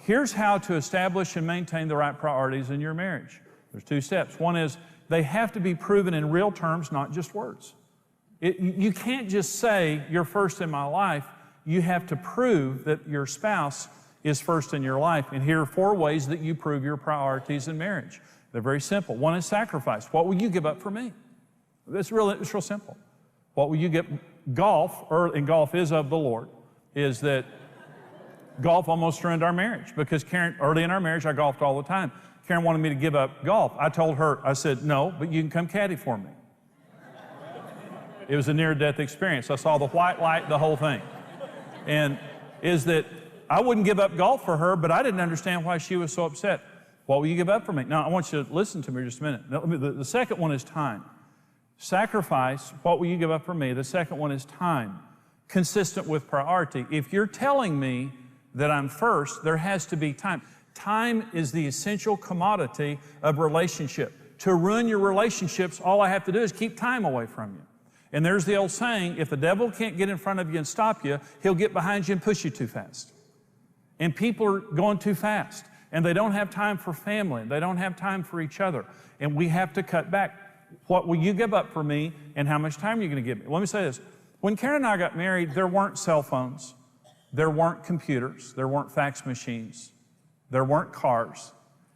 here's how to establish and maintain the right priorities in your marriage. There's 2 steps. One is they have to be proven in real terms, not just words. You can't just say, you're first in my life. You have to prove that your spouse is first in your life. And here are 4 ways that you prove your priorities in marriage. They're very simple. One is sacrifice. What will you give up for me? It's real simple. What will you give? Golf, and golf is of the Lord, is that golf almost ruined our marriage because Karen, early in our marriage, I golfed all the time. Karen wanted me to give up golf. I told her, I said, no, but you can come caddy for me. It was a near-death experience. I saw the white light, the whole thing. And is that I wouldn't give up golf for her, but I didn't understand why she was so upset. What will you give up for me? Now, I want you to listen to me just a minute. Now, the second one is time. Sacrifice, what will you give up for me? The second one is time, consistent with priority. If you're telling me that I'm first, there has to be time. Time is the essential commodity of relationship. To ruin your relationships, all I have to do is keep time away from you. And there's the old saying, if the devil can't get in front of you and stop you, he'll get behind you and push you too fast. And people are going too fast. And they don't have time for family. They don't have time for each other. And we have to cut back. What will you give up for me, and how much time are you going to give me? Let me say this. When Karen and I got married, there weren't cell phones. There weren't computers. There weren't fax machines. There weren't cars.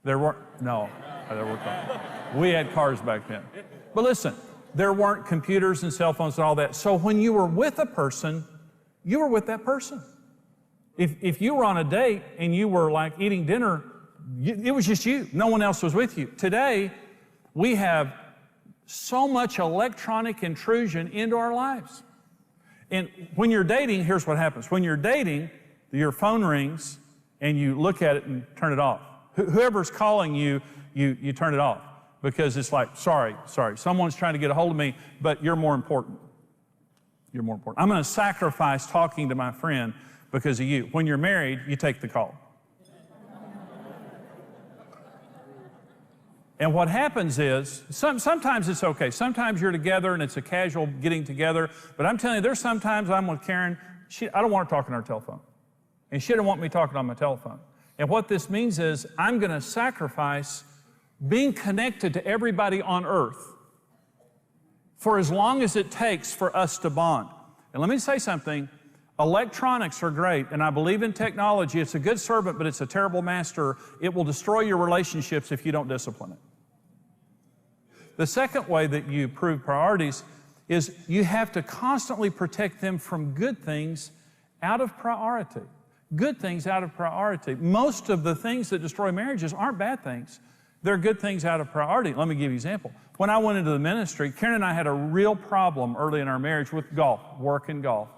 There were cars. We had cars back then. But listen, there weren't computers and cell phones and all that. So when you were with a person, you were with that person. If you were on a date and you were like eating dinner, it was just you. No one else was with you. Today, we have so much electronic intrusion into our lives. And when you're dating, here's what happens. When you're dating, your phone rings and you look at it and turn it off. Whoever's calling you, you turn it off because it's like, sorry, someone's trying to get a hold of me, but you're more important. You're more important. I'm going to sacrifice talking to my friend because of you. When you're married, you take the call. And what happens is, sometimes it's okay. Sometimes you're together and it's a casual getting together. But I'm telling you, there's sometimes I'm with Karen, I don't want her talking on her telephone. And she doesn't want me talking on my telephone. And what this means is I'm going to sacrifice being connected to everybody on earth for as long as it takes for us to bond. And let me say something. Electronics are great, and I believe in technology. It's a good servant, but it's a terrible master. It will destroy your relationships if you don't discipline it. The second way that you prove priorities is you have to constantly protect them from good things out of priority. Good things out of priority. Most of the things that destroy marriages aren't bad things. They're good things out of priority. Let me give you an example. When I went into the ministry, Karen and I had a real problem early in our marriage with golf, work and golf.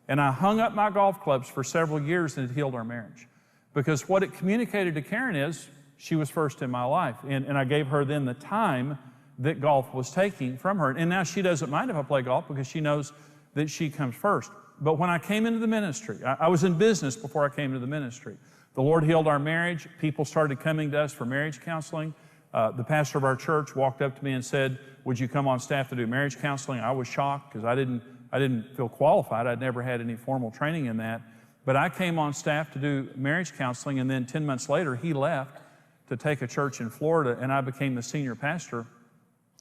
And I hung up my golf clubs for several years, and it healed our marriage. Because what it communicated to Karen is she was first in my life. And I gave her then the time that golf was taking from her. And now she doesn't mind if I play golf because she knows that she comes first. But when I came into the ministry, I was in business before I came to the ministry. The Lord healed our marriage. People started coming to us for marriage counseling. The pastor of our church walked up to me and said, would you come on staff to do marriage counseling? I was shocked because I didn't feel qualified. I'd never had any formal training in that. But I came on staff to do marriage counseling, and then 10 months later, he left to take a church in Florida, and I became the senior pastor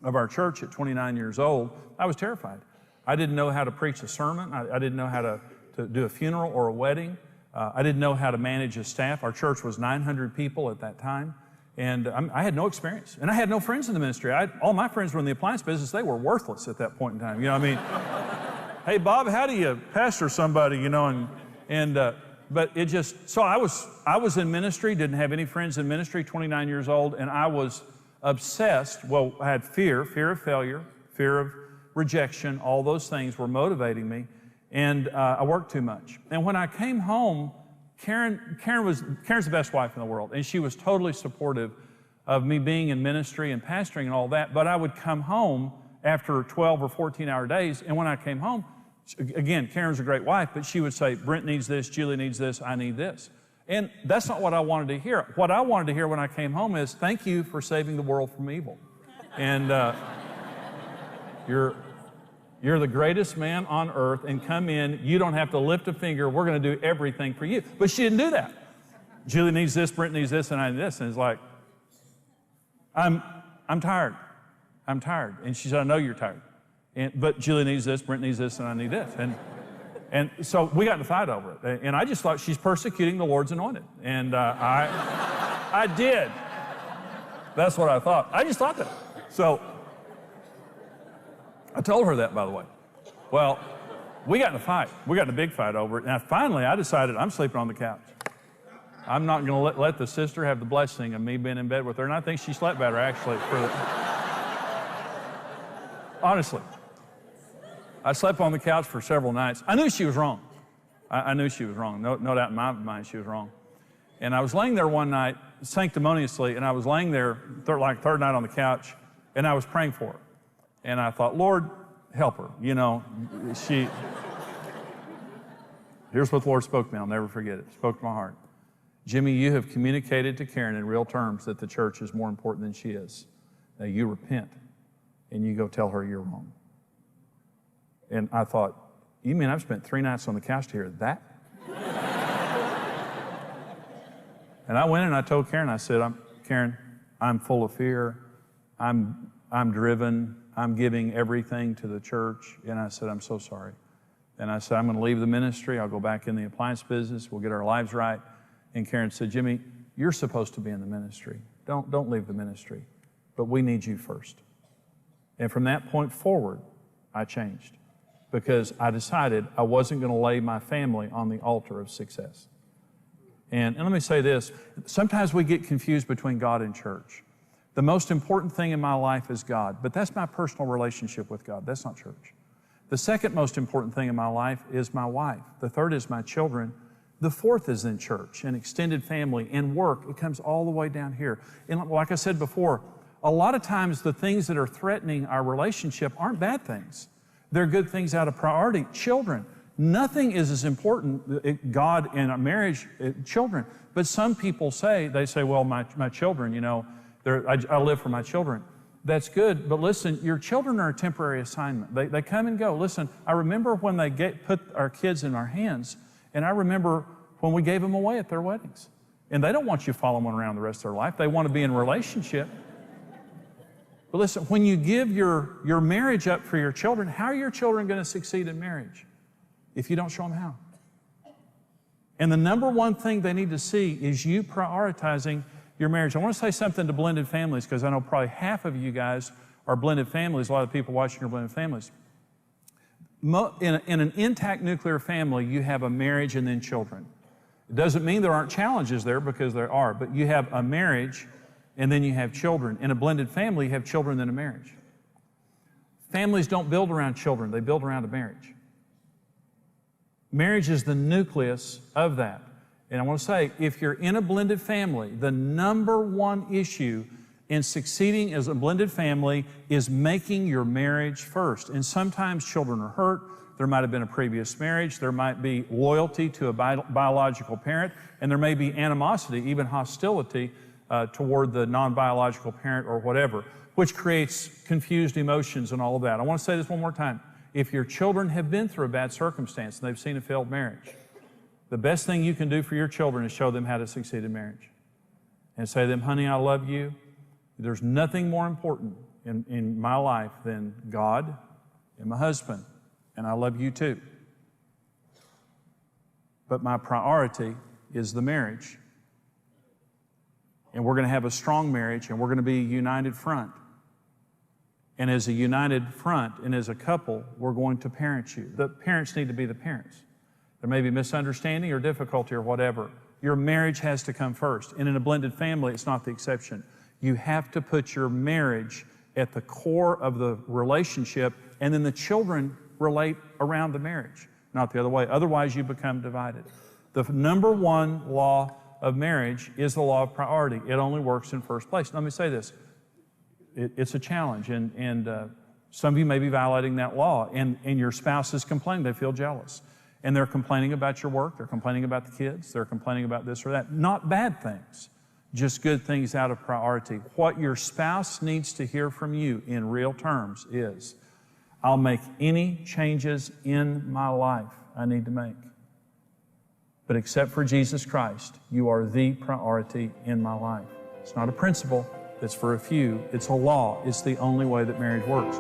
of our church at 29 years old. I was terrified. I didn't know how to preach a sermon. I didn't know how to do a funeral or a wedding. I didn't know how to manage a staff. Our church was 900 people at that time, and I had no experience. And I had no friends in the ministry. All my friends were in the appliance business. They were worthless at that point in time. You know what I mean? Hey, Bob, how do you pastor somebody, you know, but it just, so I was in ministry, didn't have any friends in ministry, 29 years old, and I was obsessed. Well, I had fear of failure, fear of rejection, all those things were motivating me, and I worked too much. And when I came home, Karen's the best wife in the world, and she was totally supportive of me being in ministry and pastoring and all that, but I would come home after 12 or 14-hour days, and when I came home, again, Karen's a great wife, but she would say, Brent needs this, Julie needs this, I need this. And that's not what I wanted to hear. What I wanted to hear when I came home is, thank you for saving the world from evil. And you're the greatest man on earth, and come in, you don't have to lift a finger, we're going to do everything for you. But she didn't do that. Julie needs this, Brent needs this, and I need this. And it's like, I'm tired. I'm tired. And she said, I know you're tired. But Julie needs this, Brent needs this, and I need this. And so we got in a fight over it. And I just thought, she's persecuting the Lord's anointed. And I did. That's what I thought. I just thought that. So I told her that, by the way. Well, we got in a fight. We got in a big fight over it. And finally, I decided I'm sleeping on the couch. I'm not going to let the sister have the blessing of me being in bed with her. And I think she slept better, actually. Honestly. I slept on the couch for several nights. I knew she was wrong. I knew she was wrong. No doubt in my mind she was wrong. And I was laying there one night, sanctimoniously, and I was laying there, third night on the couch, and I was praying for her. And I thought, Lord, help her. You know, here's what the Lord spoke to me. I'll never forget it. Spoke to my heart. Jimmy, you have communicated to Karen in real terms that the church is more important than she is. Now you repent, and you go tell her you're wrong. And I thought, you mean I've spent 3 nights on the couch to hear that? And I went and I told Karen, I said, Karen, I'm full of fear. I'm driven. I'm giving everything to the church. And I said, I'm so sorry. And I said, I'm going to leave the ministry. I'll go back in the appliance business. We'll get our lives right. And Karen said, Jimmy, you're supposed to be in the ministry. Don't leave the ministry. But we need you first. And from that point forward, I changed. Because I decided I wasn't going to lay my family on the altar of success. And let me say this, sometimes we get confused between God and church. The most important thing in my life is God, but that's my personal relationship with God. That's not church. The second most important thing in my life is my wife. The third is my children. The fourth is in church and extended family and work. It comes all the way down here. And like I said before, a lot of times the things that are threatening our relationship aren't bad things. They're good things out of priority. Children, nothing is as important, God and a marriage, children. But some people say, well, my children, you know, I live for my children. That's good, but listen, your children are a temporary assignment. They come and go. Listen, I remember when they put our kids in our hands, and I remember when we gave them away at their weddings. And they don't want you following them around the rest of their life. They want to be in a relationship. But listen, when you give your marriage up for your children, how are your children going to succeed in marriage if you don't show them how? And the number one thing they need to see is you prioritizing your marriage. I want to say something to blended families, because I know probably half of you guys are blended families. A lot of people watching are blended families. In an intact nuclear family, you have a marriage and then children. It doesn't mean there aren't challenges there, because there are, but you have a marriage and then you have children. In a blended family, you have children then a marriage. Families don't build around children, they build around a marriage. Marriage is the nucleus of that. And I want to say, if you're in a blended family, the number one issue in succeeding as a blended family is making your marriage first. And sometimes children are hurt. There might have been a previous marriage. There might be loyalty to a biological parent. And there may be animosity, even hostility toward the non-biological parent or whatever, which creates confused emotions and all of that. I want to say this one more time. If your children have been through a bad circumstance and they've seen a failed marriage, the best thing you can do for your children is show them how to succeed in marriage. And say to them, honey, I love you. There's nothing more important in my life than God and my husband, and I love you too. But my priority is the marriage. And we're going to have a strong marriage, and we're going to be a united front. And as a united front and as a couple, we're going to parent you. The parents need to be the parents. There may be misunderstanding or difficulty or whatever. Your marriage has to come first. And in a blended family, it's not the exception. You have to put your marriage at the core of the relationship, and then the children relate around the marriage, not the other way. Otherwise, you become divided. The number one law of marriage is the law of priority. It only works in first place. Let me say this. It's a challenge, and some of you may be violating that law, and your spouse is complaining. They feel jealous. And they're complaining about your work. They're complaining about the kids. They're complaining about this or that. Not bad things, just good things out of priority. What your spouse needs to hear from you in real terms is, I'll make any changes in my life I need to make. But except for Jesus Christ, you are the priority in my life. It's not a principle that's for a few. It's a law. It's the only way that marriage works.